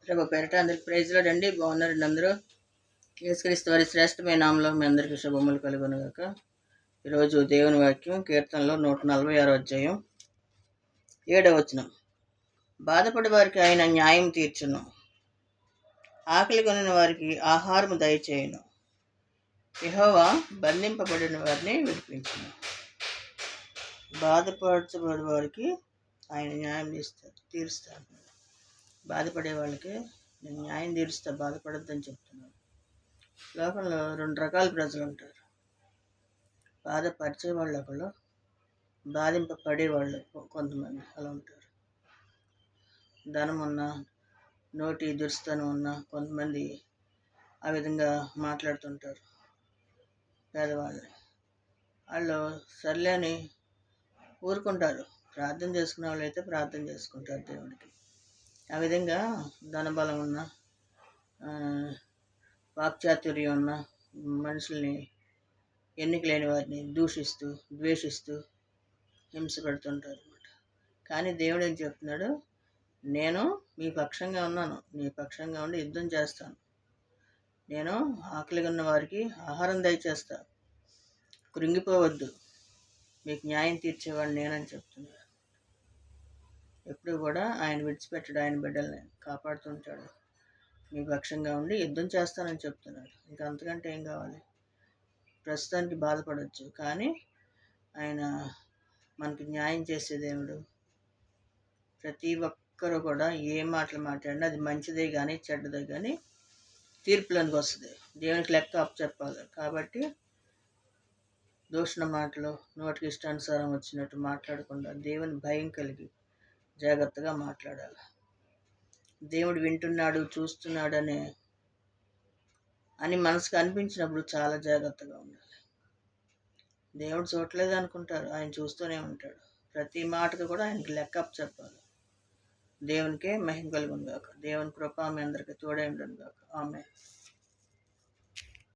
ప్రభు పేరిట అందరికి ప్రైజ్లో రండి. బాగున్నారండి అందరూ. యేసుక్రీస్తు వారి శ్రేష్టమైన నామంలో మీ అందరికీ శుభములు కలుగునుగాక. ఈరోజు దేవుని వాక్యం కీర్తనలో 146 అధ్యాయం 7వ వచనం. బాధపడి వారికి ఆయన న్యాయం తీర్చును, ఆకలి కొనిన వారికి ఆహారము దయచేయును, యెహోవా బంధింపబడిన వారిని విడిపించును. బాధపరచబడి వారికి ఆయన న్యాయం తీరుస్తాను. బాధపడే వాళ్ళకి నేను న్యాయం తీరుస్తా, బాధపడొద్దని చెప్తున్నాను. లోకంలో 2 రకాల ప్రజలు ఉంటారు. బాధపరిచే వాళ్ళు ఒకళ్ళు, బాధింపబడే వాళ్ళు కొంతమంది అలా ఉంటారు. ధనం ఉన్నా, నోటి దుర్స్తనం ఉన్నా కొంతమంది ఆ విధంగా మాట్లాడుతుంటారు పేదవాళ్ళని. వాళ్ళు సర్లే అని ఊరుకుంటారు. ప్రార్థన చేసుకునే వాళ్ళు అయితే ప్రార్థన చేసుకుంటారు దేవుడికి. ఆ విధంగా ధనబలం ఉన్న, వాక్చాతుర్యం ఉన్న మనుషుల్ని, ఎన్నిక లేని వారిని దూషిస్తూ ద్వేషిస్తూ హింస పెడుతుంటారు అన్నమాట. కానీ దేవుడు ఏం చెప్తున్నాడు? నేను మీ పక్షంగా ఉన్నాను, నీ పక్షంగా ఉండి యుద్ధం చేస్తాను. నేను ఆకలిగా ఉన్న వారికి ఆహారం దయచేస్తా, కృంగిపోవద్దు, మీకు న్యాయం తీర్చేవాడు నేనని చెప్తున్నాడు. ఎప్పుడు కూడా ఆయన విడిచిపెట్టడు, ఆయన బిడ్డల్ని కాపాడుతుంటాడు. మీ పక్షంగా ఉండి యుద్ధం చేస్తానని చెప్తున్నాడు. ఇంకా అంతకంటే ఏం కావాలి? ప్రస్తుతానికి బాధపడవచ్చు, కానీ ఆయన మనకి న్యాయం చేసే దేవుడు. ప్రతి ఒక్కరు కూడా ఏ మాటలు మాట్లాడినా అది మంచిదే కానీ చెడ్డదే కానీ తీర్పులోనికి వస్తుంది. దేవునికి లెక్క అప్పచెప్పాలి. కాబట్టి దూషణ మాటలు, నోటికి ఇష్టానుసారం వచ్చినట్టు మాట్లాడకుండా దేవుని భయం కలిగి జాగ్రత్తగా మాట్లాడాలి. దేవుడు వింటున్నాడు, చూస్తున్నాడు అని మనసుకు అనిపించినప్పుడు చాలా జాగ్రత్తగా ఉండాలి. దేవుడు చూడలేదు అనుకుంటారు, ఆయన చూస్తూనే ఉంటాడు. ప్రతి మాటకు కూడా ఆయనకి లెక్క అప్పచెప్పాలి. దేవునికే మహిమ కలుగును గాక. దేవుని కృప మీ అందరికీ తోడై ఉండును గాక. ఆమేన్.